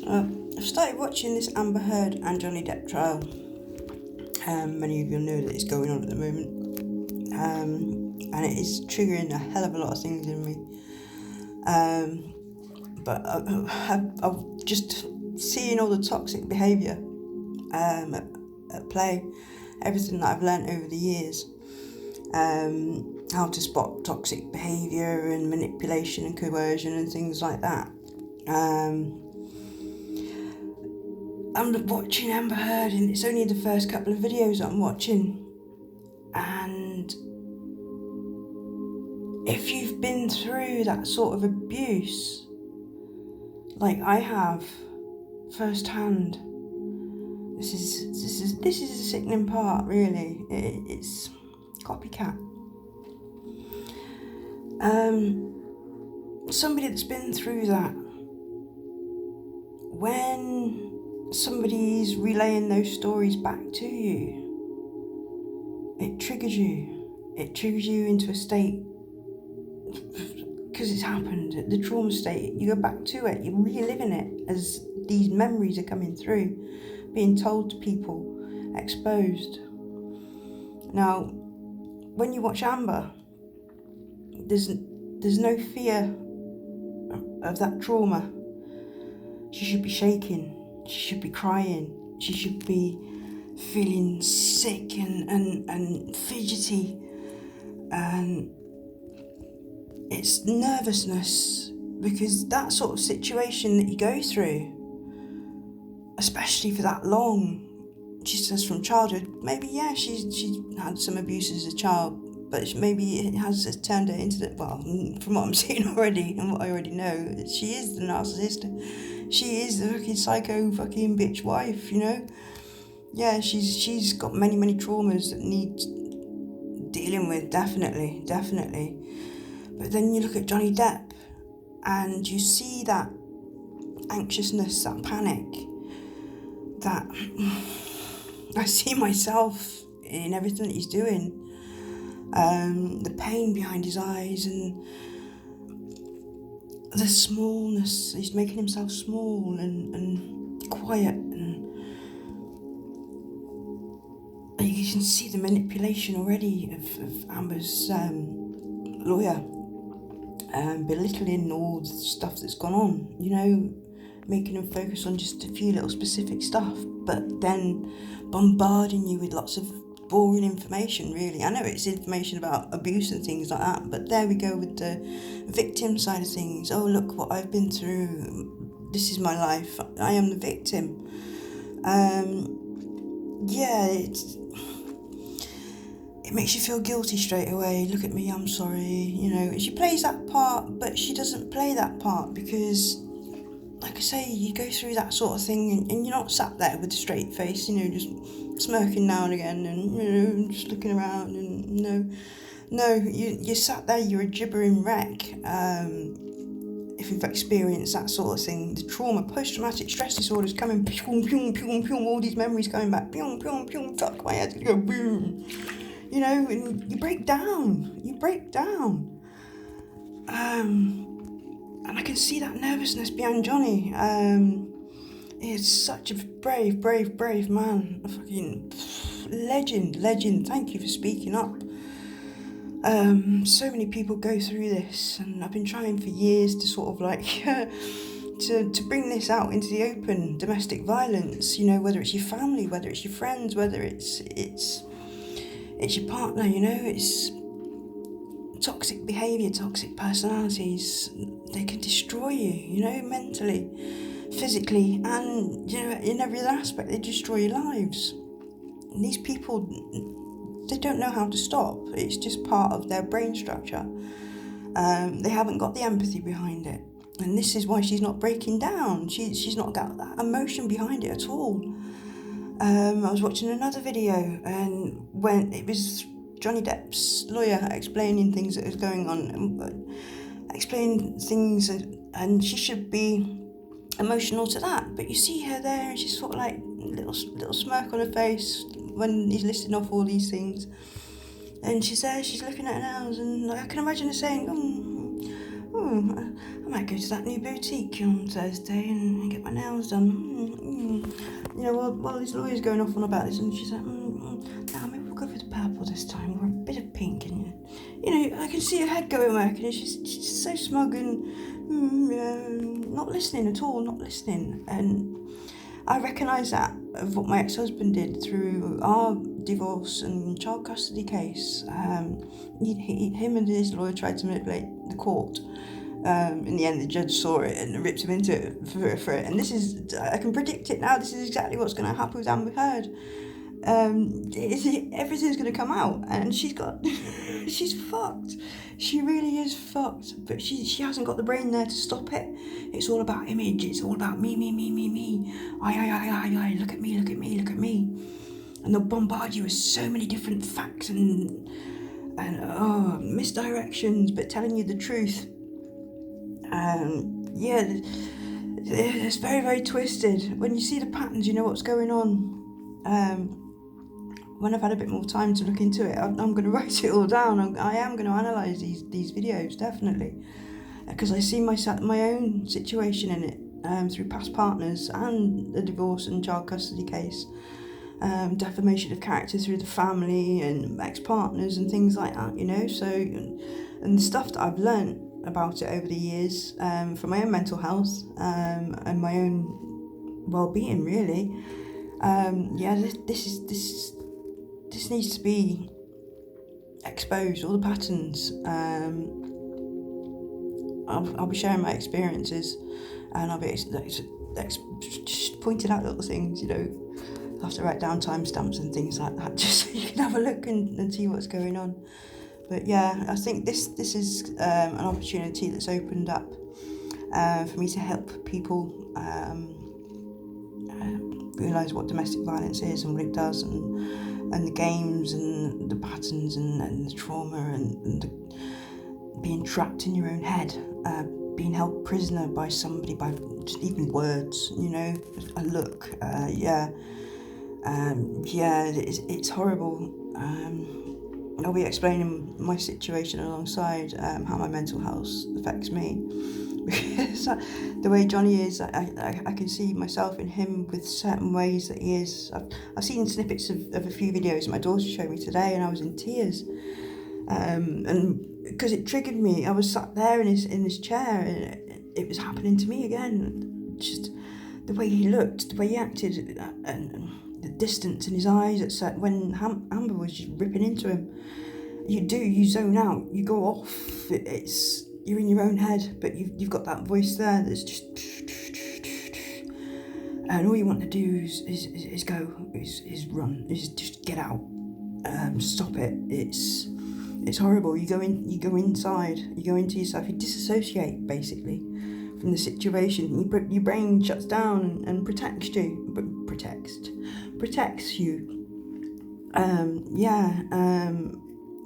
I've started watching this Amber Heard and Johnny Depp trial. Many of you know that it's going on at the moment, and it is triggering a hell of a lot of things in me. But I've just seeing all the toxic behaviour at play, everything that I've learnt over the years, how to spot toxic behaviour and manipulation and coercion and things like that. I'm watching Amber Heard, and it's only the first couple of videos that I'm watching, and if you've been through that sort of abuse like I have firsthand, this is the sickening part, really. It's copycat. Somebody that's been through that, when somebody's relaying those stories back to you, it triggers you. It triggers you into a state, because it's happened, the trauma state. You go back to it, you're reliving it as these memories are coming through, being told to people, exposed. Now, when you watch Amber, there's no fear of that trauma. She should be shaking. She should be crying. She should be feeling sick and fidgety. And it's nervousness, because that sort of situation that you go through, especially for that long, she says from childhood, maybe, yeah, she's had some abuse as a child, but maybe it has turned her into from what I'm seeing already and what I already know, she is the narcissist. She is the fucking psycho fucking bitch wife, you know? Yeah, she's got many traumas that need dealing with, definitely. But then you look at Johnny Depp and you see that anxiousness, that panic, that I see myself in everything that he's doing. The pain behind his eyes and the smallness. He's making himself small and quiet, and you can see the manipulation already of Amber's lawyer, belittling all the stuff that's gone on, you know, making him focus on just a few little specific stuff, but then bombarding you with lots of boring information, really. I know it's information about abuse and things like that, but there we go with the victim side of things. Oh, look what I've been through. This is my life. I am the victim. It makes you feel guilty straight away. Look at me, I'm sorry. You know, she plays that part, but she doesn't play that part because, like I say, you go through that sort of thing and you're not sat there with a straight face, you know, just smirking now and again and, you know, just looking around and, you sat there, you're a gibbering wreck. If you've experienced that sort of thing, the trauma, post-traumatic stress disorders coming, pew, pew, pew, pew, all these memories going back, pew, pew, pew, fuck my head, go boom. You know, and you break down. And I can see that nervousness behind Johnny. He's such a brave man. A fucking legend. Thank you for speaking up. So many people go through this, and I've been trying for years to sort of like to bring this out into the open. Domestic violence, you know, whether it's your family, whether it's your friends, whether it's your partner, you know, it's toxic behaviour, toxic personalities. They can destroy you, you know, mentally, physically, and, you know, in every other aspect. They destroy your lives. And these people, they don't know how to stop. It's just part of their brain structure. They haven't got the empathy behind it. And this is why she's not breaking down. She's not got that emotion behind it at all. I was watching another video, and when it was Johnny Depp's lawyer explaining things that was going on, explaining things, and she should be emotional to that, but you see her there, and she's sort of like little smirk on her face when he's listing off all these things, and she's there, she's looking at her nails, and I can imagine her saying, oh, I might go to that new boutique on Thursday and get my nails done. You know, while this lawyer's going off on about this, and she's like, no, maybe we'll go for the purple this time, or a bit of pink. And, you know, I can see her head going working, and she's so smug and not listening at all, not listening. And I recognise that of what my ex-husband did through our divorce and child custody case. Him and his lawyer tried to manipulate the court. In the end, the judge saw it and ripped him into it for it. And this is, I can predict it now, this is exactly what's going to happen with Amber Heard. Everything's going to come out, and she's fucked. She really is fucked, but she hasn't got the brain there to stop it. It's all about image. It's all about me. I, look at me. And they'll bombard you with so many different facts and misdirections, but telling you the truth. It's very, very twisted. When you see the patterns, you know what's going on. When I've had a bit more time to look into it, I'm going to write it all down. I am going to analyse these videos, definitely, because I see my own situation in it through past partners and the divorce and child custody case, defamation of character through the family and ex-partners and things like that, you know. So, and the stuff that I've learnt about it over the years, for my own mental health and my own well-being, really. This needs to be exposed, all the patterns. I'll be sharing my experiences, and I'll be just pointed out little things, you know. I'll have to write down timestamps and things like that, just so you can have a look and see what's going on. But yeah, I think this is an opportunity that's opened up for me to help people realise what domestic violence is and what it does, and the games and the patterns and the trauma and being trapped in your own head, being held prisoner by somebody, by just even words, you know, a look. It's horrible. I'll be explaining my situation alongside how my mental health affects me. Because the way Johnny is, I can see myself in him with certain ways that he is. I've seen snippets of a few videos that my daughter showed me today, and I was in tears. And because it triggered me, I was sat there in his chair, and it was happening to me again. Just the way he looked, the way he acted, and the distance in his eyes when Amber was just ripping into him. You zone out, you go off. You're in your own head, but you've got that voice there that's just, and all you want to do is go, is run, is just get out, stop it. It's horrible. You go inside, you go into yourself, you disassociate basically from the situation. Your brain shuts down and protects you,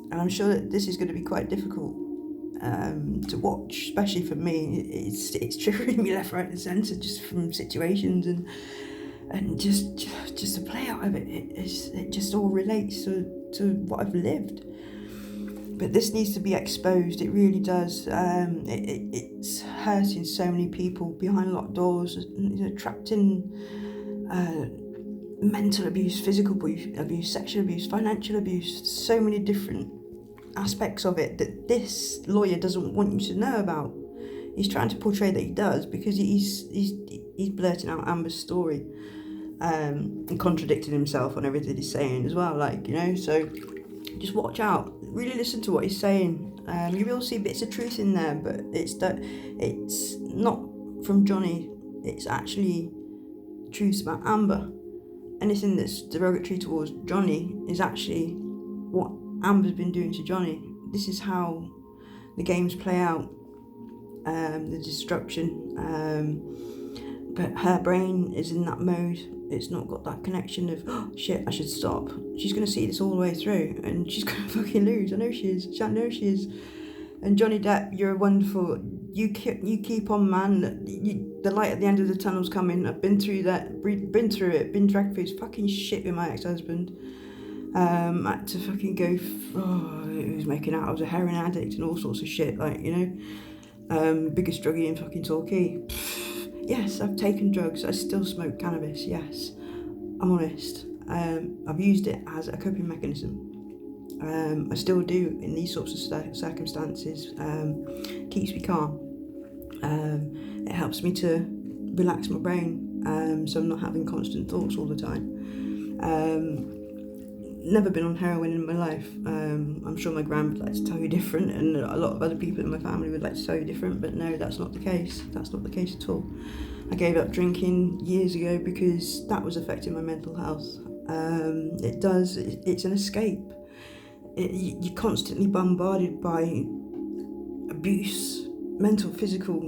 and I'm sure that this is going to be quite difficult to watch, especially for me. It's triggering me left, right and centre, just from situations and just the play out of it. It just all relates to what I've lived. But this needs to be exposed. It really does. It's hurting so many people behind locked doors, you know, trapped in mental abuse, physical abuse, sexual abuse, financial abuse. So many different aspects of it that this lawyer doesn't want you to know about. He's trying to portray that he does, because he's blurting out Amber's story and contradicting himself on everything he's saying as well. Like, you know, so just watch out. Really listen to what he's saying. You will see bits of truth in there, but it's not from Johnny. It's actually truths about Amber. Anything that's derogatory towards Johnny is actually what Amber's been doing to Johnny. This is how the games play out, the destruction. But her brain is in that mode. It's not got that connection of, oh, shit, I should stop. She's going to see this all the way through, and she's going to fucking lose. I know she is. And Johnny Depp, you're wonderful. You keep on, man. The light at the end of the tunnel's coming. I've been through that, been through it, been dragged through fucking shit with my ex-husband. I had to fucking go, he was making out I was a heroin addict and all sorts of shit, like, you know. Biggest druggie in fucking Torquay. Yes, I've taken drugs. I still smoke cannabis. Yes, I'm honest. I've used it as a coping mechanism. I still do in these sorts of circumstances. Keeps me calm. It helps me to relax my brain, so I'm not having constant thoughts all the time. Never been on heroin in my life. I'm sure my gran would like to tell you different, and a lot of other people in my family would like to tell you different, but no, that's not the case. That's not the case at all. I gave up drinking years ago because that was affecting my mental health. It's an escape. You're constantly bombarded by abuse, mental, physical,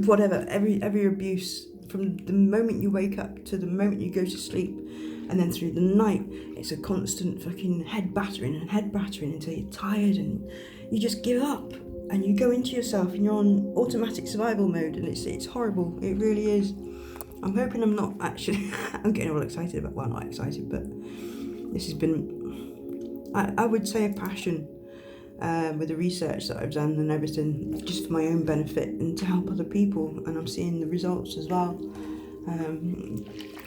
whatever, every abuse from the moment you wake up to the moment you go to sleep. And then through the night, it's a constant fucking head battering until you're tired and you just give up and you go into yourself and you're on automatic survival mode, and it's horrible. It really is. I'm hoping I'm not actually, I'm getting all excited about, well, not excited, but this has been, I would say, a passion with the research that I've done and everything, just for my own benefit and to help other people, and I'm seeing the results as well.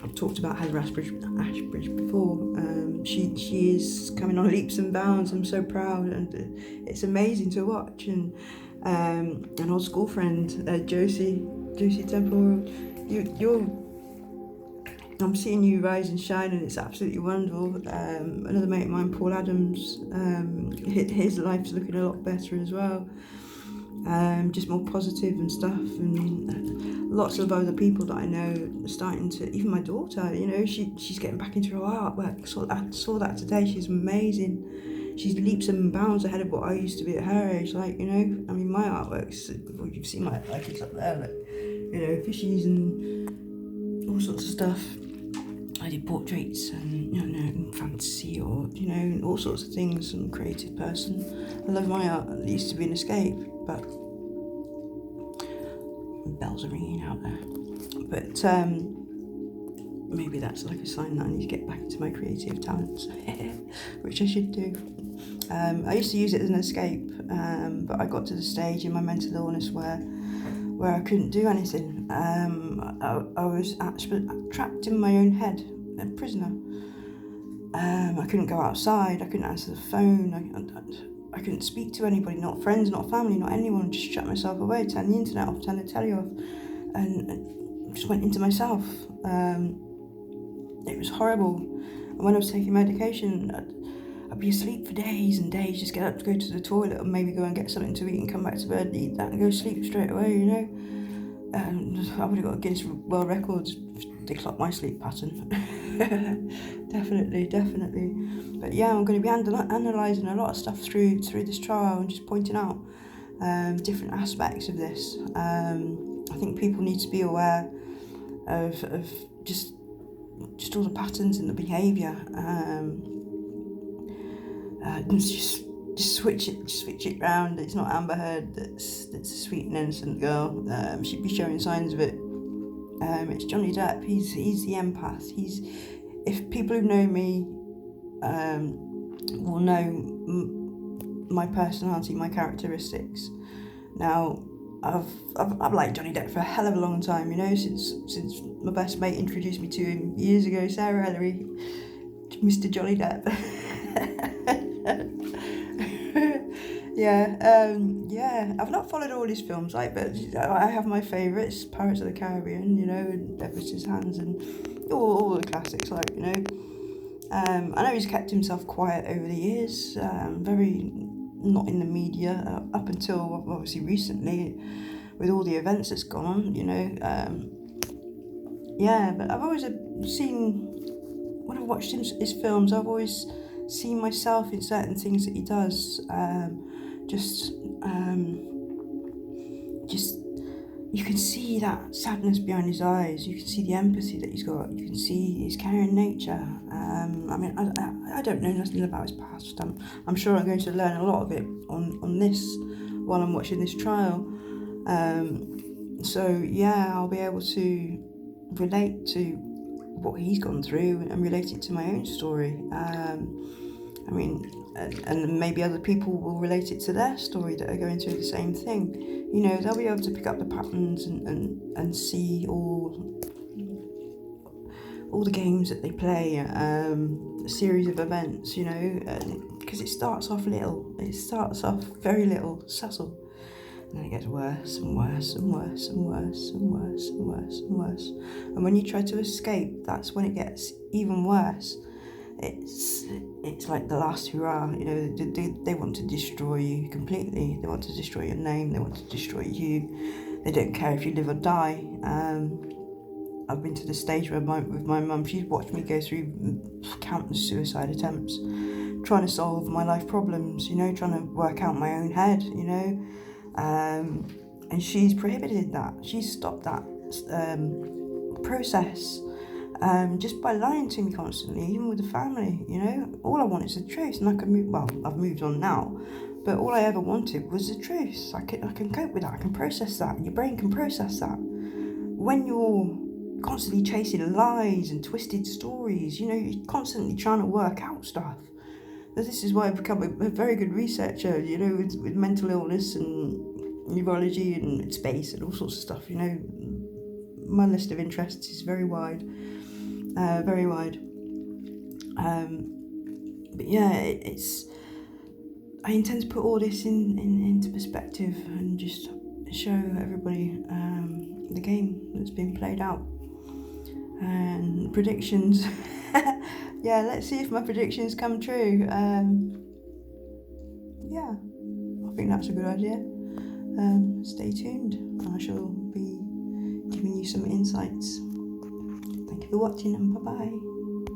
I've talked about Heather Ashbridge before. She is coming on leaps and bounds. I'm so proud, and it's amazing to watch. And an old school friend, Josie Temple, I'm seeing you rise and shine, and it's absolutely wonderful. Another mate of mine, Paul Adams, his life's looking a lot better as well. Just more positive and stuff, and lots of other people that I know are starting to, even my daughter, she's getting back into her artwork. I saw that today. She's amazing. She's leaps and bounds ahead of what I used to be at her age. My artworks, well, you've seen my kids up there, fishies and all sorts of stuff. I did portraits and fantasy, or all sorts of things. I'm a creative person. I love my art. It used to be an escape, but bells are ringing out there. But maybe that's like a sign that I need to get back into my creative talents, which I should do. I used to use it as an escape, but I got to the stage in my mental illness where I couldn't do anything. I was actually trapped in my own head, a prisoner. I couldn't go outside, I couldn't answer the phone, I couldn't speak to anybody, not friends, not family, not anyone. Just shut myself away, turn the internet off, turn the telly off, and just went into myself. It was horrible. And when I was taking medication, I'd be asleep for days and days, just get up to go to the toilet and maybe go and get something to eat and come back to bed, eat that and go sleep straight away, And I would have got a Guinness World Records. They clocked my sleep pattern. Definitely. But yeah, I'm going to be analysing a lot of stuff through this trial and just pointing out different aspects of this. I think people need to be aware of just all the patterns and the behaviour. Just switch it round. It's not Amber Heard that's a sweet and innocent girl. She'd be showing signs of it. It's Johnny Depp. He's the empath. If people who know me will know my personality, my characteristics. Now, I've liked Johnny Depp for a hell of a long time. Since my best mate introduced me to him years ago, Sarah Ellery, Mr. Johnny Depp. I've not followed all his films, but I have my favourites: Pirates of the Caribbean, and Devil's Hands, and all the classics, I know he's kept himself quiet over the years, very not in the media up until obviously recently with all the events that's gone on, but I've always seen, when I've watched his films, I've always seen myself in certain things that he does. Just you can see that sadness behind his eyes. You can see the empathy that he's got. You can see his caring nature. I don't know nothing about his past. I'm sure I'm going to learn a lot of it on this while I'm watching this trial. I'll be able to relate to what he's gone through and relate it to my own story. and maybe other people will relate it to their story that are going through the same thing. You know, they'll be able to pick up the patterns and see all the games that they play, a series of events, you know, because it starts off very little, subtle, and then it gets worse and worse and worse and worse and worse and worse and worse. And when you try to escape, that's when it gets even worse. It's like the last hurrah, you know. They want to destroy you completely. They want to destroy your name. They want to destroy you. They don't care if you live or die. I've been to the stage where with my mum, she's watched me go through countless suicide attempts, trying to solve my life problems, you know, trying to work out my own head, you know. And she's prohibited that. She's stopped that process just by lying to me constantly, even with the family, you know. All I want is the truth, and I can move. Well, I've moved on now, but all I ever wanted was the truth. I can cope with that. I can process that. Your brain can process that. When you're constantly chasing lies and twisted stories, you know, you're constantly trying to work out stuff. This is why I've become a very good researcher, you know, with mental illness and neurology and space and all sorts of stuff, you know. My list of interests is very wide, very wide. But yeah, I intend to put all this into perspective and just show everybody the game that's been played out. And predictions. Yeah, let's see if my predictions come true. Yeah, I think that's a good idea. Stay tuned. I shall be giving you some insights. Thank you for watching, and bye-bye.